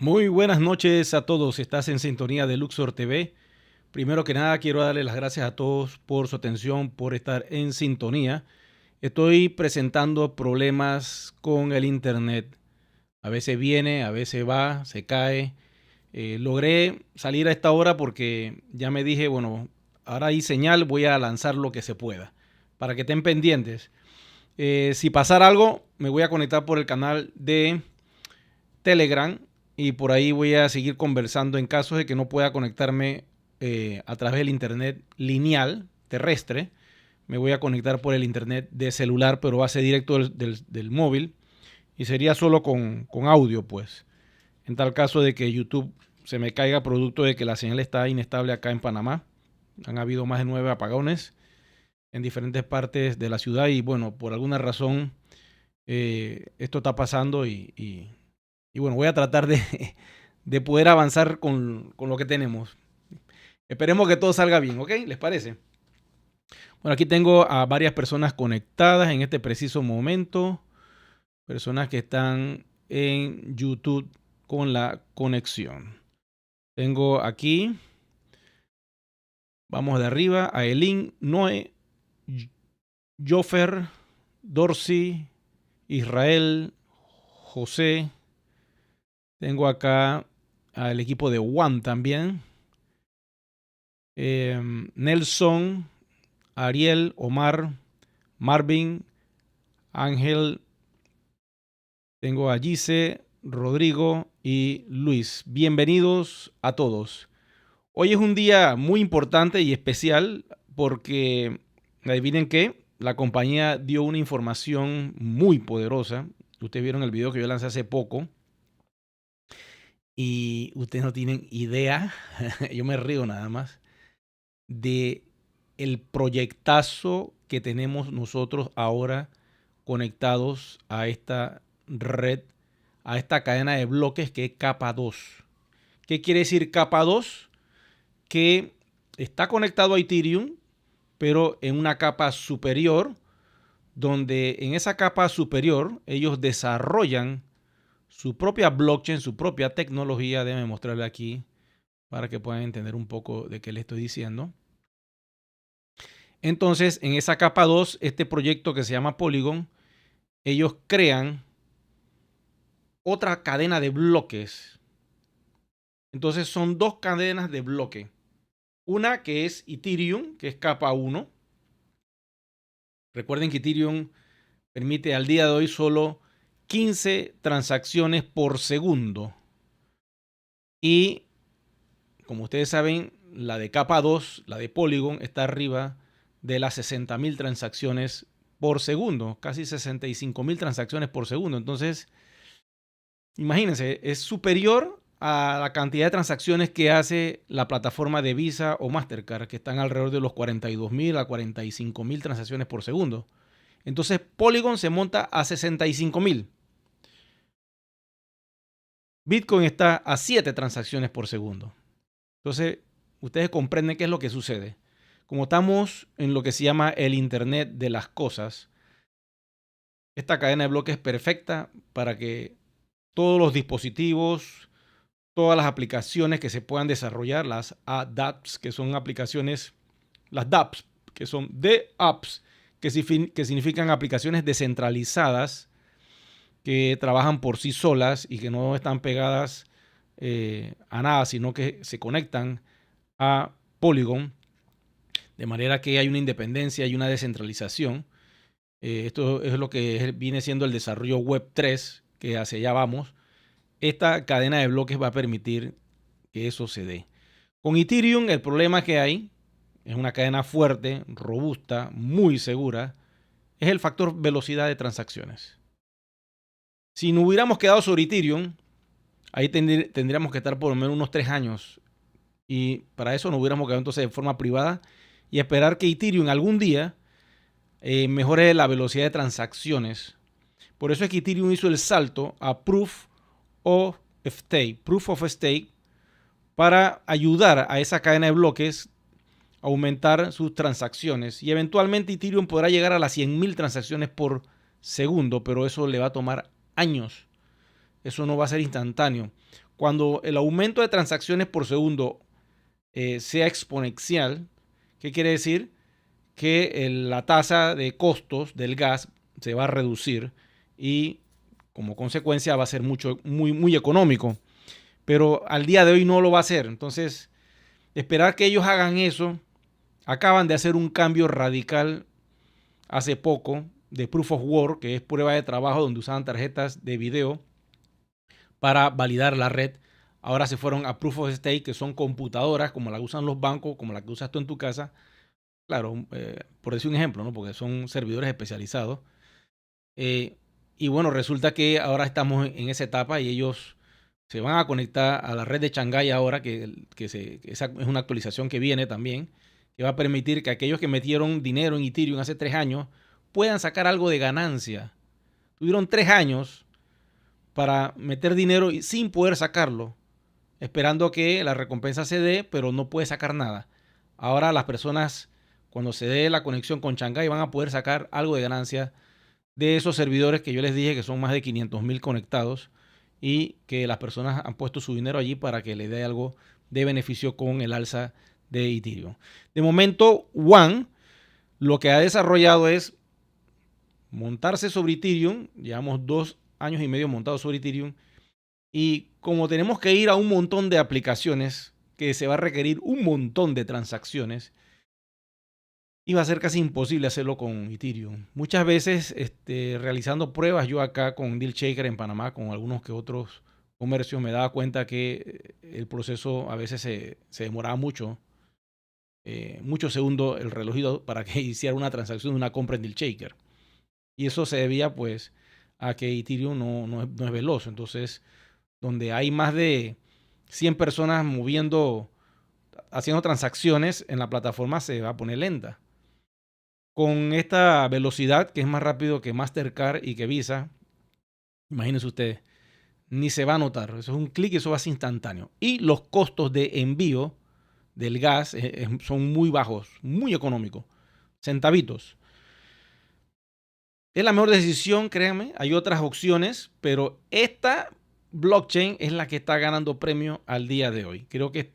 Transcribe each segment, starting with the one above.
Muy buenas noches a todos. Estás en sintonía de Luxor TV. Primero que nada, quiero darle las gracias a todos por su atención, por estar en sintonía. Estoy presentando problemas con el internet. A veces viene, a veces va, se cae. Logré salir a esta hora porque ya me dije, bueno, ahora hay señal, voy a lanzar lo que se pueda. Para que estén pendientes. Si pasara algo, me voy a conectar por el canal de Telegram y por ahí voy a seguir conversando en caso de que no pueda conectarme a través del internet lineal terrestre. Me voy a conectar por el internet de celular, pero va a ser directo del móvil y sería solo con audio, pues. En tal caso de que YouTube se me caiga producto de que la señal está inestable acá en Panamá. Han habido más de 9 apagones en diferentes partes de la ciudad y bueno, por alguna razón esto está pasando y bueno, voy a tratar de poder avanzar con lo que tenemos. Esperemos que todo salga bien, ¿ok? ¿Les parece? Bueno, aquí tengo a varias personas conectadas en este preciso momento. Personas que están en YouTube con la conexión. Tengo aquí, vamos de arriba, a Elin, Noé, Joffer, Dorsey, Israel, José. Tengo acá al equipo de One también. Nelson, Ariel, Omar, Marvin, Ángel. Tengo a Gise, Rodrigo y Luis. Bienvenidos a todos. Hoy es un día muy importante y especial porque, adivinen qué, la compañía dio una información muy poderosa. Ustedes vieron el video que yo lancé hace poco y ustedes no tienen idea, yo me río nada más, de el proyectazo que tenemos nosotros ahora conectados a esta red, a esta cadena de bloques que es capa 2. ¿Qué quiere decir capa 2? Que está conectado a Ethereum, pero en una capa superior, donde en esa capa superior ellos desarrollan su propia blockchain, su propia tecnología. Déjenme mostrarle aquí para que puedan entender un poco de qué le estoy diciendo. Entonces, en esa capa 2, este proyecto que se llama Polygon, ellos crean otra cadena de bloques. Entonces, son dos cadenas de bloque. Una que es Ethereum, que es capa 1. Recuerden que Ethereum permite al día de hoy solo 15 transacciones por segundo. Y, como ustedes saben, la de capa 2, la de Polygon, está arriba de las 60.000 transacciones por segundo, casi 65.000 transacciones por segundo. Entonces, imagínense, es superior a la cantidad de transacciones que hace la plataforma de Visa o Mastercard, que están alrededor de los 42.000 a 45.000 transacciones por segundo. Entonces, Polygon se monta a 65.000. Bitcoin está a 7 transacciones por segundo. Entonces, ustedes comprenden qué es lo que sucede. Como estamos en lo que se llama el Internet de las cosas, esta cadena de bloques es perfecta para que todos los dispositivos, todas las aplicaciones que se puedan desarrollar, las dApps, que son aplicaciones, las dApps, que son dApps, que significan aplicaciones descentralizadas que trabajan por sí solas y que no están pegadas a nada, sino que se conectan a Polygon, de manera que hay una independencia y una descentralización. Esto es lo que viene siendo el desarrollo Web 3, que hacia allá vamos. Esta cadena de bloques va a permitir que eso se dé. Con Ethereum el problema que hay es una cadena fuerte, robusta, muy segura, es el factor velocidad de transacciones. Si no hubiéramos quedado sobre Ethereum, ahí tendríamos que estar por lo menos unos 3 años. Y para eso nos hubiéramos quedado entonces de forma privada y esperar que Ethereum algún día mejore la velocidad de transacciones. Por eso es que Ethereum hizo el salto a Proof of Stake, para ayudar a esa cadena de bloques a aumentar sus transacciones. Y eventualmente Ethereum podrá llegar a las 100.000 transacciones por segundo, pero eso le va a tomar años. Eso no va a ser instantáneo. cuando el aumento de transacciones por segundo sea exponencial, ¿qué quiere decir? Que la tasa de costos del gas se va a reducir y como consecuencia va a ser muy económico. Pero al día de hoy no lo va a hacer. Entonces, esperar que ellos hagan eso, acaban de hacer un cambio radical hace poco de Proof of Work, que es prueba de trabajo donde usaban tarjetas de video para validar la red. Ahora se fueron a Proof of Stake, que son computadoras como las que usan los bancos, como las que usas tú en tu casa. Claro, por decir un ejemplo, ¿no? Porque son servidores especializados. Y bueno, resulta que ahora estamos en esa etapa y ellos se van a conectar a la red de Shanghái ahora, esa es una actualización que viene también, que va a permitir que aquellos que metieron dinero en Ethereum hace 3 años puedan sacar algo de ganancia. Tuvieron 3 años para meter dinero sin poder sacarlo, esperando que la recompensa se dé, pero no puede sacar nada. Ahora las personas, cuando se dé la conexión con Shanghái, van a poder sacar algo de ganancia de esos servidores que yo les dije que son más de 500,000 conectados y que las personas han puesto su dinero allí para que le dé algo de beneficio con el alza de Ethereum. De momento, One lo que ha desarrollado es montarse sobre Ethereum. Llevamos 2 años y medio montados sobre Ethereum. Y como tenemos que ir a un montón de aplicaciones, que se va a requerir un montón de transacciones, iba a ser casi imposible hacerlo con Ethereum. Muchas veces realizando pruebas yo acá con DealShaker en Panamá, con algunos que otros comercios, me daba cuenta que el proceso a veces se demoraba muchos segundos el reloj para que hiciera una transacción de una compra en DealShaker. Y eso se debía pues a que Ethereum no es veloz. Entonces, donde hay más de 100 personas haciendo transacciones en la plataforma, se va a poner lenta. Con esta velocidad, que es más rápido que Mastercard y que Visa, imagínense ustedes, ni se va a notar. Eso es un clic y eso va a ser instantáneo. Y los costos de envío del gas son muy bajos, muy económicos. Centavitos. Es la mejor decisión, créanme. Hay otras opciones, pero esta blockchain es la que está ganando premio al día de hoy. Creo que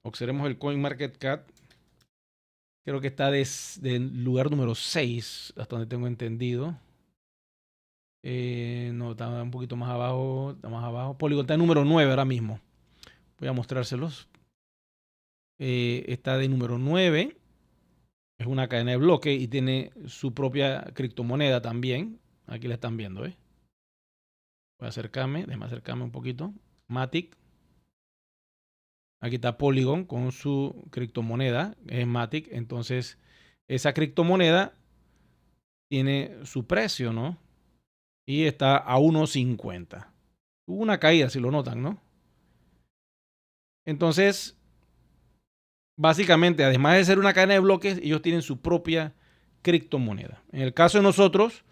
observemos el CoinMarketCap. Creo que está del lugar número 6, hasta donde tengo entendido. No, está un poquito más abajo. Está más abajo. Polygon está en número 9 ahora mismo. Voy a mostrárselos. Está de número 9. Es una cadena de bloques y tiene su propia criptomoneda también. Aquí la están viendo, ¿eh? Voy a déjame acercarme un poquito. Matic. Aquí está Polygon con su criptomoneda, es Matic. Entonces, esa criptomoneda tiene su precio, ¿no? Y está a 1.50. Hubo una caída, si lo notan, ¿no? Entonces, básicamente, además de ser una cadena de bloques, ellos tienen su propia criptomoneda. En el caso de nosotros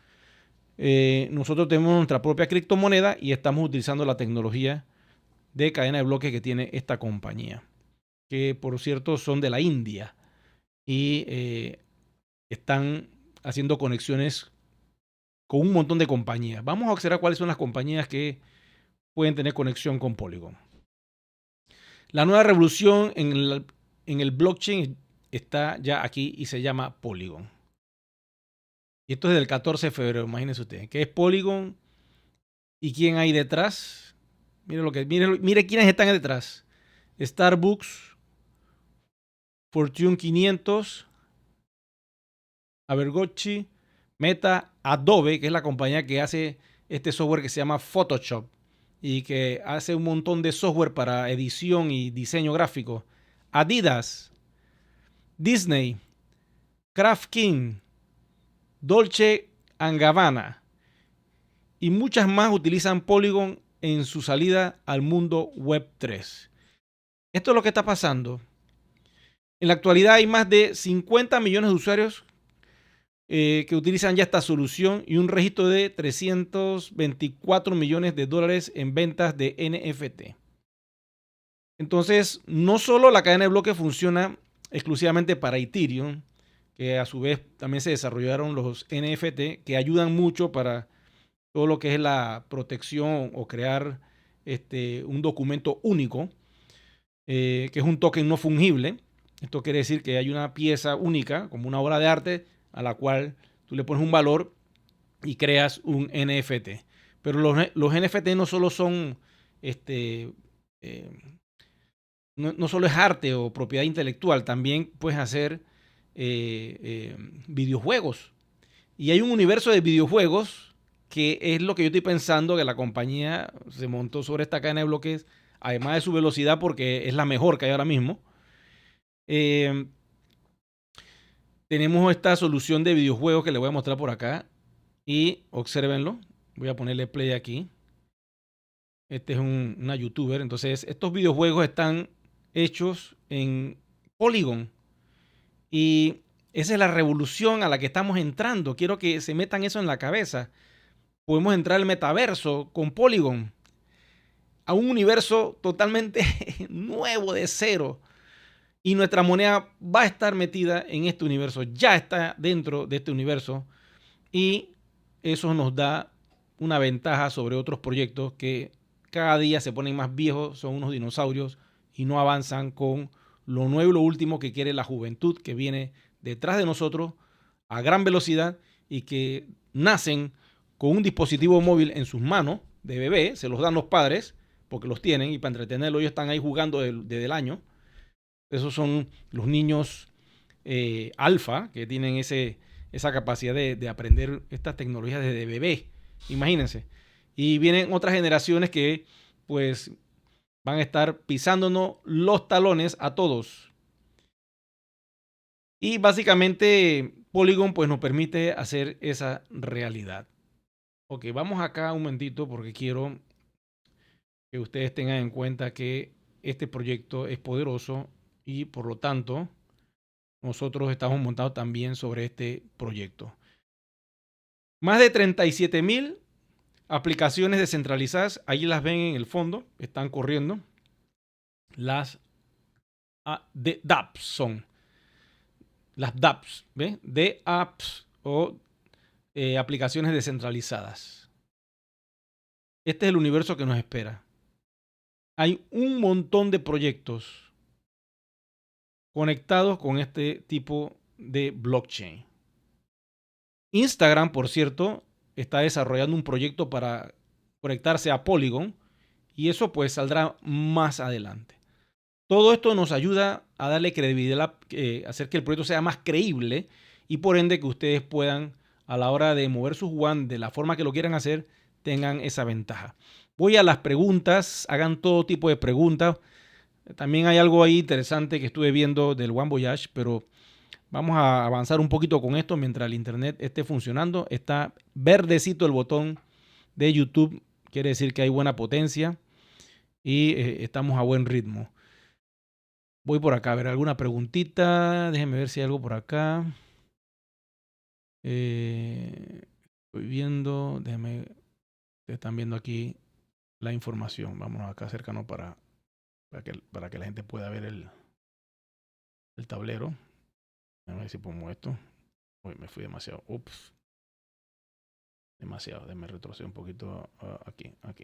tenemos nuestra propia criptomoneda y estamos utilizando la tecnología de cadena de bloques que tiene esta compañía, que por cierto son de la India y están haciendo conexiones con un montón de compañías. Vamos a observar cuáles son las compañías que pueden tener conexión con Polygon. La nueva revolución en el blockchain está ya aquí y se llama Polygon. Y esto es del 14 de febrero, imagínense ustedes. ¿Qué es Polygon y quién hay detrás? Mire quiénes están detrás. Starbucks, Fortune 500, Abergochi, Meta, Adobe, que es la compañía que hace este software que se llama Photoshop y que hace un montón de software para edición y diseño gráfico. Adidas, Disney, Kraft King, Dolce & Gabbana y muchas más utilizan Polygon en su salida al mundo Web 3. Esto es lo que está pasando. En la actualidad hay más de 50 millones de usuarios que utilizan ya esta solución y un registro de 324 millones de dólares en ventas de NFT. Entonces, no solo la cadena de bloques funciona exclusivamente para Ethereum, que a su vez también se desarrollaron los NFT, que ayudan mucho para todo lo que es la protección o crear un documento único, que es un token no fungible. Esto quiere decir que hay una pieza única, como una obra de arte, a la cual tú le pones un valor y creas un NFT. Pero los NFT no solo son, no solo es arte o propiedad intelectual, también puedes hacer videojuegos. Y hay un universo de videojuegos que es lo que yo estoy pensando que la compañía se montó sobre esta cadena de bloques, además de su velocidad, porque es la mejor que hay ahora mismo. Tenemos esta solución de videojuegos que les voy a mostrar por acá. Y obsérvenlo. Voy a ponerle play aquí. Este es una youtuber. Entonces, estos videojuegos están hechos en Polygon. Y esa es la revolución a la que estamos entrando. Quiero que se metan eso en la cabeza. Podemos entrar al metaverso con Polygon. A un universo totalmente nuevo de cero. Y nuestra moneda va a estar metida en este universo. Ya está dentro de este universo. Y eso nos da una ventaja sobre otros proyectos que cada día se ponen más viejos, son unos dinosaurios y no avanzan con lo nuevo y lo último que quiere la juventud que viene detrás de nosotros a gran velocidad y que nacen con un dispositivo móvil en sus manos de bebé, se los dan los padres porque los tienen y para entretenerlo ellos están ahí jugando desde el año. Esos son los niños alfa que tienen esa capacidad de aprender estas tecnologías desde bebé. Imagínense. Y vienen otras generaciones que pues van a estar pisándonos los talones a todos. Y básicamente Polygon pues nos permite hacer esa realidad. Ok, vamos acá un momentito porque quiero que ustedes tengan en cuenta que este proyecto es poderoso y por lo tanto nosotros estamos montados también sobre este proyecto. Más de 37,000 aplicaciones descentralizadas, ahí las ven en el fondo, están corriendo. Las dApps son. Las dApps, ¿ves? dApps o aplicaciones descentralizadas. Este es el universo que nos espera. Hay un montón de proyectos conectados con este tipo de blockchain. Instagram, por cierto, está desarrollando un proyecto para conectarse a Polygon y eso pues saldrá más adelante. Todo esto nos ayuda a darle credibilidad, hacer que el proyecto sea más creíble y por ende que ustedes puedan a la hora de mover sus WAN de la forma que lo quieran hacer, tengan esa ventaja. Voy a las preguntas, hagan todo tipo de preguntas. También hay algo ahí interesante que estuve viendo del One Voyage, pero vamos a avanzar un poquito con esto mientras el internet esté funcionando. Está verdecito el botón de YouTube, quiere decir que hay buena potencia y estamos a buen ritmo. Voy por acá a ver alguna preguntita. Déjenme ver si hay algo por acá. Estoy viendo. Déjenme. Ustedes están viendo aquí la información. Vámonos acá cercano para que la gente pueda ver el tablero. A ver si pongo esto. Uy, me fui demasiado. Ups. Demasiado. Déjenme retroceder un poquito aquí. Ok.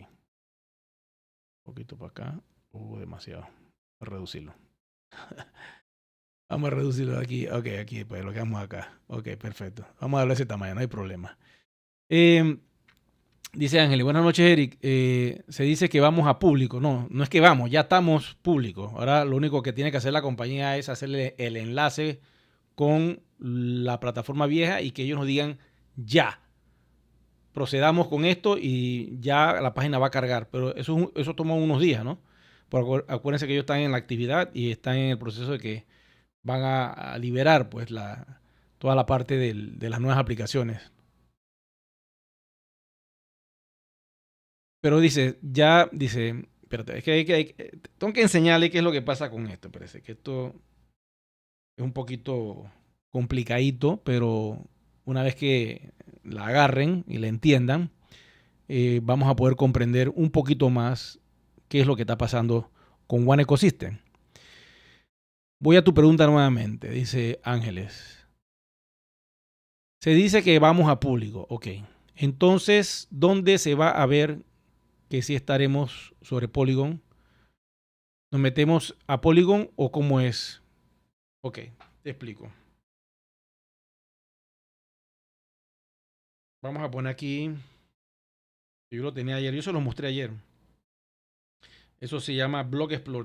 Un poquito para acá. Demasiado. A reducirlo. Vamos a reducirlo aquí. Ok, aquí, pues lo quedamos acá. Ok, perfecto. Vamos a darle ese tamaño, no hay problema. Dice Ángel, buenas noches, Eric. Se dice que vamos a público. No, no es que vamos, ya estamos públicos. Ahora lo único que tiene que hacer la compañía es hacerle el enlace con la plataforma vieja y que ellos nos digan ya. Procedamos con esto y ya la página va a cargar. Pero eso toma unos días, ¿no? Porque acuérdense que ellos están en la actividad y están en el proceso de que van a liberar pues toda la parte de las nuevas aplicaciones. Pero dice, espérate, es que tengo que enseñarle qué es lo que pasa con esto. Parece que esto es un poquito complicadito, pero una vez que la agarren y la entiendan, vamos a poder comprender un poquito más qué es lo que está pasando con One Ecosystem. Voy a tu pregunta nuevamente, dice Ángeles. Se dice que vamos a público, ok. Entonces, ¿dónde se va a ver que sí estaremos sobre Polygon. ¿Nos metemos a Polygon o cómo es? Ok, te explico. Vamos a poner aquí. Yo lo tenía ayer, yo se lo mostré ayer. Eso se llama Block Explorer.